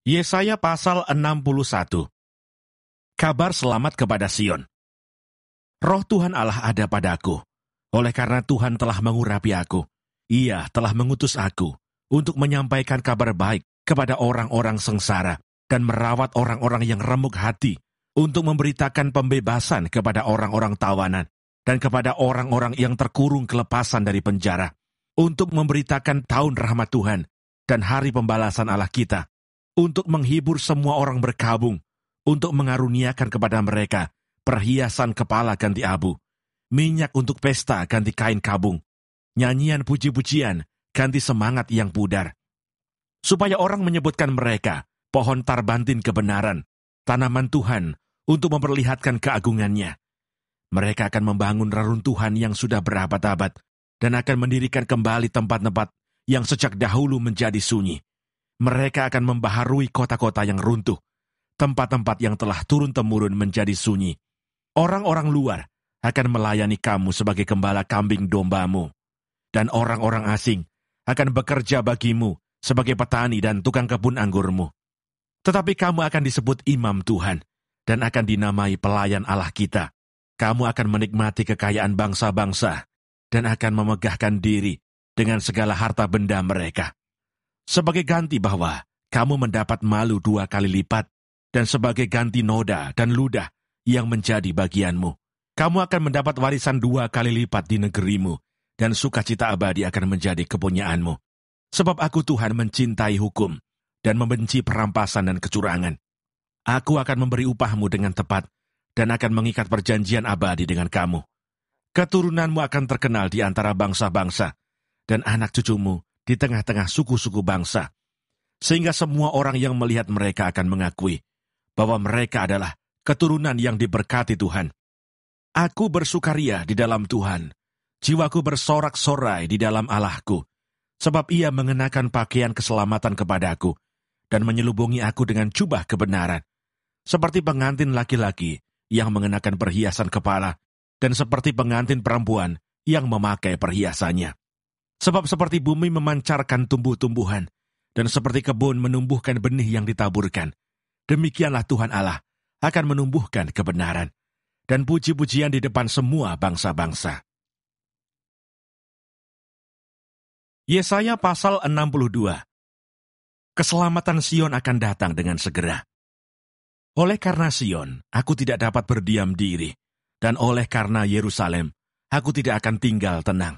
Yesaya pasal 61. Kabar selamat kepada Sion. Roh Tuhan Allah ada padaku, oleh karena Tuhan telah mengurapi aku. Ia telah mengutus aku untuk menyampaikan kabar baik kepada orang-orang sengsara dan merawat orang-orang yang remuk hati, untuk memberitakan pembebasan kepada orang-orang tawanan dan kepada orang-orang yang terkurung kelepasan dari penjara, untuk memberitakan tahun rahmat Tuhan dan hari pembalasan Allah kita, untuk menghibur semua orang berkabung, untuk mengaruniakan kepada mereka perhiasan kepala ganti abu, minyak untuk pesta ganti kain kabung, nyanyian puji-pujian ganti semangat yang pudar. Supaya orang menyebutkan mereka pohon tarbantin kebenaran, tanaman Tuhan untuk memperlihatkan keagungannya. Mereka akan membangun reruntuhan yang sudah berabad-abad dan akan mendirikan kembali tempat-tempat yang sejak dahulu menjadi sunyi. Mereka akan membaharui kota-kota yang runtuh, tempat-tempat yang telah turun-temurun menjadi sunyi. Orang-orang luar akan melayani kamu sebagai gembala kambing dombamu, dan orang-orang asing akan bekerja bagimu sebagai petani dan tukang kebun anggurmu. Tetapi kamu akan disebut imam Tuhan, dan akan dinamai pelayan Allah kita. Kamu akan menikmati kekayaan bangsa-bangsa, dan akan memegahkan diri dengan segala harta benda mereka. Sebagai ganti bahwa kamu mendapat malu 2 kali lipat, dan sebagai ganti noda dan ludah yang menjadi bagianmu, kamu akan mendapat warisan 2 kali lipat di negerimu, dan sukacita abadi akan menjadi kepunyaanmu. Sebab aku Tuhan mencintai hukum, dan membenci perampasan dan kecurangan. Aku akan memberi upahmu dengan tepat, dan akan mengikat perjanjian abadi dengan kamu. Keturunanmu akan terkenal di antara bangsa-bangsa, dan anak cucumu di tengah-tengah suku-suku bangsa, sehingga semua orang yang melihat mereka akan mengakui bahwa mereka adalah keturunan yang diberkati Tuhan. Aku bersukaria di dalam Tuhan, jiwaku bersorak-sorai di dalam Allahku, sebab ia mengenakan pakaian keselamatan kepadaku, dan menyelubungi aku dengan jubah kebenaran, seperti pengantin laki-laki yang mengenakan perhiasan kepala, dan seperti pengantin perempuan yang memakai perhiasannya. Sebab seperti bumi memancarkan tumbuh-tumbuhan, dan seperti kebun menumbuhkan benih yang ditaburkan, demikianlah Tuhan Allah akan menumbuhkan kebenaran, dan puji-pujian di depan semua bangsa-bangsa. Yesaya pasal 62. Keselamatan Sion akan datang dengan segera. Oleh karena Sion, aku tidak dapat berdiam diri, dan oleh karena Yerusalem, aku tidak akan tinggal tenang,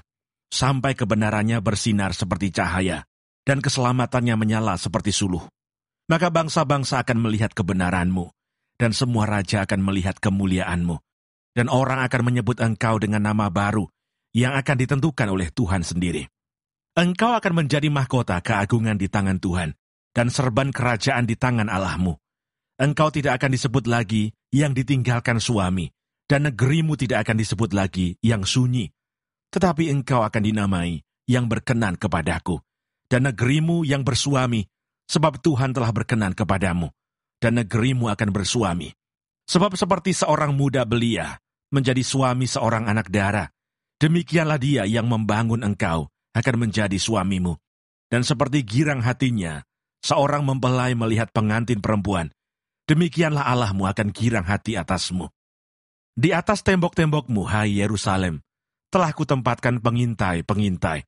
sampai kebenarannya bersinar seperti cahaya, dan keselamatannya menyala seperti suluh. Maka bangsa-bangsa akan melihat kebenaranmu, dan semua raja akan melihat kemuliaanmu, dan orang akan menyebut engkau dengan nama baru, yang akan ditentukan oleh Tuhan sendiri. Engkau akan menjadi mahkota keagungan di tangan Tuhan, dan serban kerajaan di tangan Allahmu. Engkau tidak akan disebut lagi yang ditinggalkan suami, dan negerimu tidak akan disebut lagi yang sunyi. Tetapi engkau akan dinamai yang berkenan kepadaku, dan negerimu yang bersuami, sebab Tuhan telah berkenan kepadamu, dan negerimu akan bersuami. Sebab seperti seorang muda belia menjadi suami seorang anak dara, demikianlah dia yang membangun engkau akan menjadi suamimu. Dan seperti girang hatinya seorang mempelai melihat pengantin perempuan, demikianlah Allahmu akan girang hati atasmu. Di atas tembok-tembokmu, hai Yerusalem, telah kutempatkan pengintai-pengintai.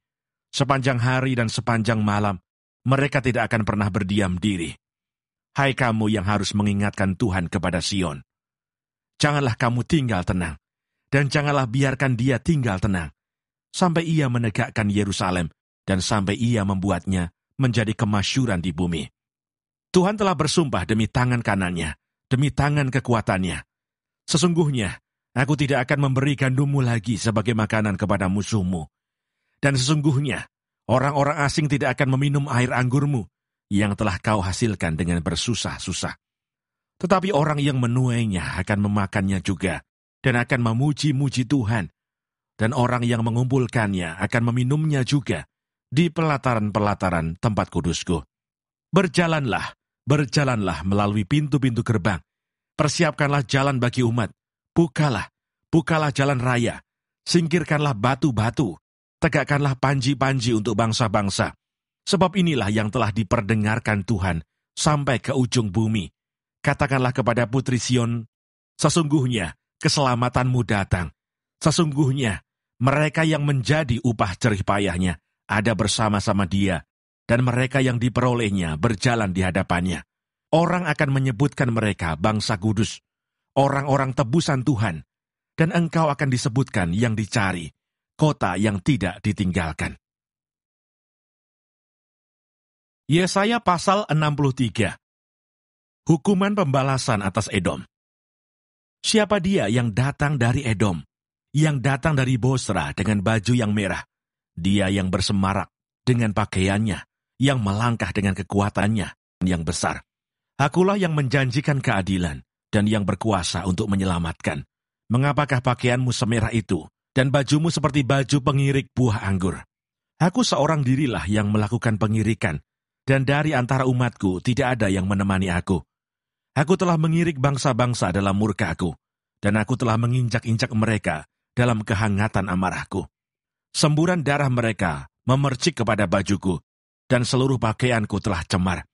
Sepanjang hari dan sepanjang malam, mereka tidak akan pernah berdiam diri. Hai kamu yang harus mengingatkan Tuhan kepada Sion, janganlah kamu tinggal tenang, dan janganlah biarkan dia tinggal tenang, sampai ia menegakkan Yerusalem, dan sampai ia membuatnya menjadi kemasyuran di bumi. Tuhan telah bersumpah demi tangan kanannya, demi tangan kekuatannya. Sesungguhnya, aku tidak akan memberi gandummu lagi sebagai makanan kepada musuhmu. Dan sesungguhnya, orang-orang asing tidak akan meminum air anggurmu, yang telah kau hasilkan dengan bersusah-susah. Tetapi orang yang menuainya akan memakannya juga, dan akan memuji-muji Tuhan. Dan orang yang mengumpulkannya akan meminumnya juga di pelataran-pelataran tempat kudusku. Berjalanlah, berjalanlah melalui pintu-pintu gerbang. Persiapkanlah jalan bagi umat. Bukalah jalan raya. Singkirkanlah batu-batu. Tegakkanlah panji-panji untuk bangsa-bangsa. Sebab inilah yang telah diperdengarkan Tuhan sampai ke ujung bumi. Katakanlah kepada putri Sion, sesungguhnya keselamatanmu datang. Sesungguhnya mereka yang menjadi upah jerih payahnya ada bersama-sama dia, dan mereka yang diperolehnya berjalan di hadapannya. Orang akan menyebutkan mereka bangsa kudus, orang-orang tebusan Tuhan, dan engkau akan disebutkan yang dicari, kota yang tidak ditinggalkan. Yesaya pasal 63. Hukuman pembalasan atas Edom. Siapa dia yang datang dari Edom, yang datang dari Bosra dengan baju yang merah? Dia yang bersemarak dengan pakaiannya, yang melangkah dengan kekuatannya yang besar. Akulah yang menjanjikan keadilan dan yang berkuasa untuk menyelamatkan. Mengapakah pakaianmu semerah itu dan bajumu seperti baju pengirik buah anggur? Aku seorang dirilah yang melakukan pengirikan, dan dari antara umatku tidak ada yang menemani aku. Aku telah mengirik bangsa-bangsa dalam murka-Ku, dan aku telah menginjak-injak mereka dalam kehangatan amarahku. Semburan darah mereka memercik kepada bajuku, dan seluruh pakaianku telah cemar.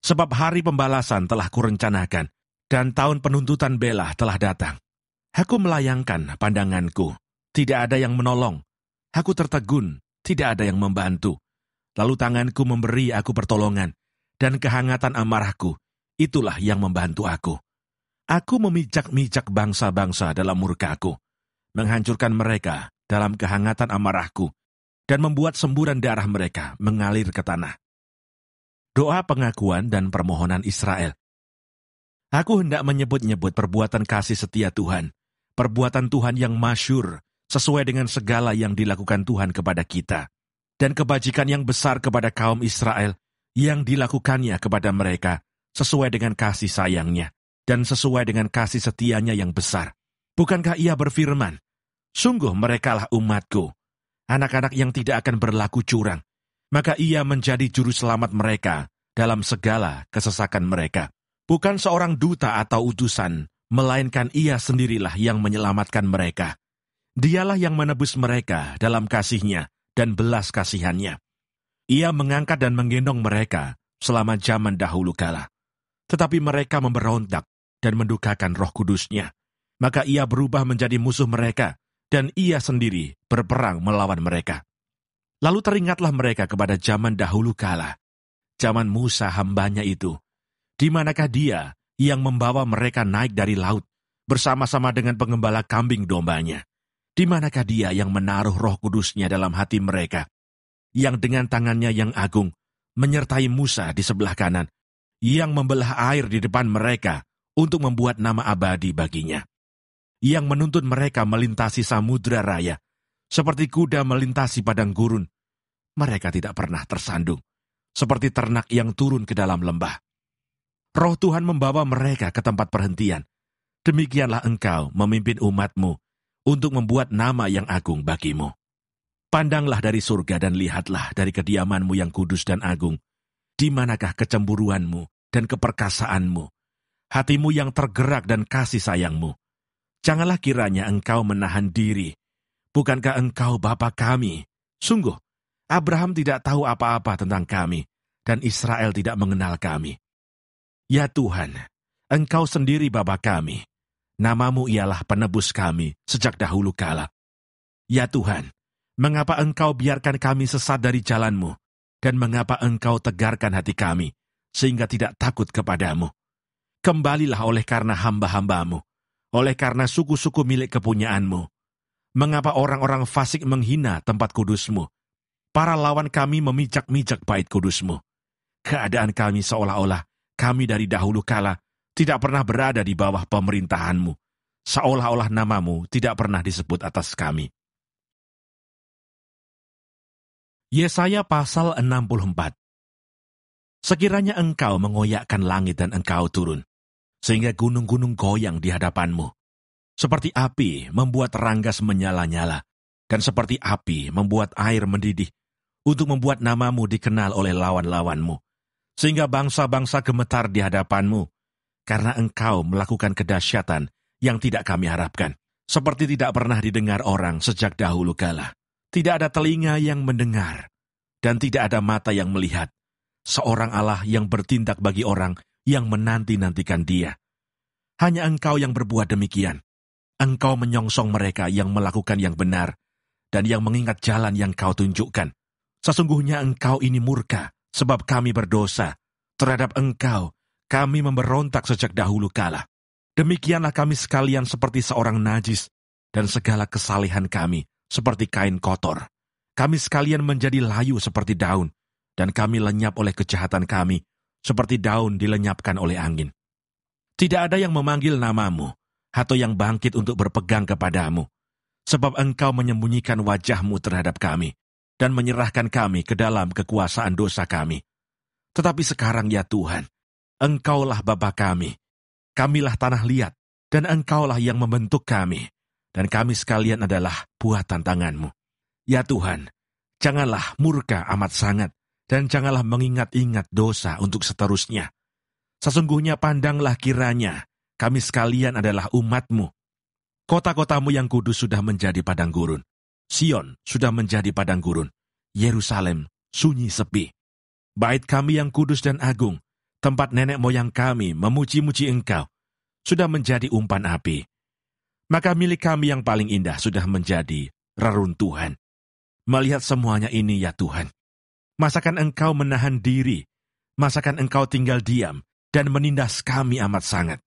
Sebab hari pembalasan telah kurencanakan, dan tahun penuntutan bela telah datang. Aku melayangkan pandanganku, tidak ada yang menolong. Aku tertegun, tidak ada yang membantu. Lalu tanganku memberi aku pertolongan, dan kehangatan amarahku, itulah yang membantu aku. Aku memijak-mijak bangsa-bangsa dalam murka-Ku, menghancurkan mereka dalam kehangatan amarahku, dan membuat semburan darah mereka mengalir ke tanah. Doa pengakuan dan permohonan Israel. Aku hendak menyebut-nyebut perbuatan kasih setia Tuhan, perbuatan Tuhan yang masyhur, sesuai dengan segala yang dilakukan Tuhan kepada kita, dan kebajikan yang besar kepada kaum Israel, yang dilakukannya kepada mereka, sesuai dengan kasih sayangnya, dan sesuai dengan kasih setianya yang besar. Bukankah ia berfirman, sungguh merekalah umatku, anak-anak yang tidak akan berlaku curang, maka ia menjadi juru selamat mereka dalam segala kesesakan mereka. Bukan seorang duta atau utusan, melainkan ia sendirilah yang menyelamatkan mereka. Dialah yang menebus mereka dalam kasih-Nya dan belas kasihan-Nya. Ia mengangkat dan menggendong mereka selama zaman dahulu kala. Tetapi mereka memberontak dan mendukakan Roh Kudus-Nya. Maka ia berubah menjadi musuh mereka, dan ia sendiri berperang melawan mereka. Lalu teringatlah mereka kepada zaman dahulu kala, zaman Musa hambanya itu. Di manakah dia yang membawa mereka naik dari laut, bersama-sama dengan pengembala kambing dombanya? Di manakah dia yang menaruh Roh Kudus-Nya dalam hati mereka, yang dengan tangannya yang agung menyertai Musa di sebelah kanan, yang membelah air di depan mereka untuk membuat nama abadi baginya, yang menuntun mereka melintasi samudra raya, seperti kuda melintasi padang gurun. Mereka tidak pernah tersandung, seperti ternak yang turun ke dalam lembah. Roh Tuhan membawa mereka ke tempat perhentian. Demikianlah engkau memimpin umat-Mu untuk membuat nama yang agung bagimu. Pandanglah dari surga dan lihatlah dari kediaman-Mu yang kudus dan agung. Di manakah kecemburuan-Mu dan keperkasaanmu, hatimu yang tergerak dan kasih sayang-Mu? Janganlah kiranya engkau menahan diri. Bukankah engkau Bapa kami? Sungguh, Abraham tidak tahu apa-apa tentang kami, dan Israel tidak mengenal kami. Ya Tuhan, engkau sendiri Bapa kami. Namamu ialah penebus kami sejak dahulu kala. Ya Tuhan, mengapa engkau biarkan kami sesat dari jalan-Mu? Dan mengapa engkau tegarkan hati kami, sehingga tidak takut kepadamu? Kembalilah oleh karena hamba-hambamu, oleh karena suku-suku milik kepunyaanmu. Mengapa orang-orang fasik menghina tempat kudus-Mu? Para lawan kami memijak-mijak bait kudus-Mu. Keadaan kami seolah-olah kami dari dahulu kala tidak pernah berada di bawah pemerintahan-Mu, seolah-olah namamu tidak pernah disebut atas kami. Yesaya pasal 64. Sekiranya engkau mengoyakkan langit dan engkau turun, sehingga gunung-gunung goyang di hadapanmu, seperti api membuat ranggas menyala-nyala, dan seperti api membuat air mendidih, untuk membuat namamu dikenal oleh lawan-lawanmu, sehingga bangsa-bangsa gemetar di hadapanmu, karena engkau melakukan kedahsyatan yang tidak kami harapkan, seperti tidak pernah didengar orang sejak dahulu kala. Tidak ada telinga yang mendengar, dan tidak ada mata yang melihat, seorang Allah yang bertindak bagi orang yang menanti-nantikan Dia. Hanya Engkau yang berbuat demikian. Engkau menyongsong mereka yang melakukan yang benar dan yang mengingat jalan yang Kau tunjukkan. Sesungguhnya Engkau ini murka, sebab kami berdosa. Terhadap Engkau, kami memberontak sejak dahulu kala. Demikianlah kami sekalian seperti seorang najis, dan segala kesalehan kami seperti kain kotor. Kami sekalian menjadi layu seperti daun, dan kami lenyap oleh kejahatan kami, seperti daun dilenyapkan oleh angin. Tidak ada yang memanggil namamu, atau yang bangkit untuk berpegang kepadamu, sebab Engkau menyembunyikan wajah-Mu terhadap kami, dan menyerahkan kami ke dalam kekuasaan dosa kami. Tetapi sekarang ya Tuhan, Engkaulah Bapa kami, kamilah tanah liat, dan Engkaulah yang membentuk kami, dan kami sekalian adalah buatan tangan-Mu. Ya Tuhan, janganlah murka amat sangat, dan janganlah mengingat-ingat dosa untuk seterusnya. Sesungguhnya pandanglah kiranya, kami sekalian adalah umat-Mu. Kota-kotamu yang kudus sudah menjadi padang gurun. Sion sudah menjadi padang gurun. Yerusalem sunyi sepi. Bait kami yang kudus dan agung, tempat nenek moyang kami memuji-muji Engkau, sudah menjadi umpan api. Maka milik kami yang paling indah sudah menjadi reruntuhan. Melihat semuanya ini ya Tuhan, masakan Engkau menahan diri, masakan Engkau tinggal diam, dan menindas kami amat sangat.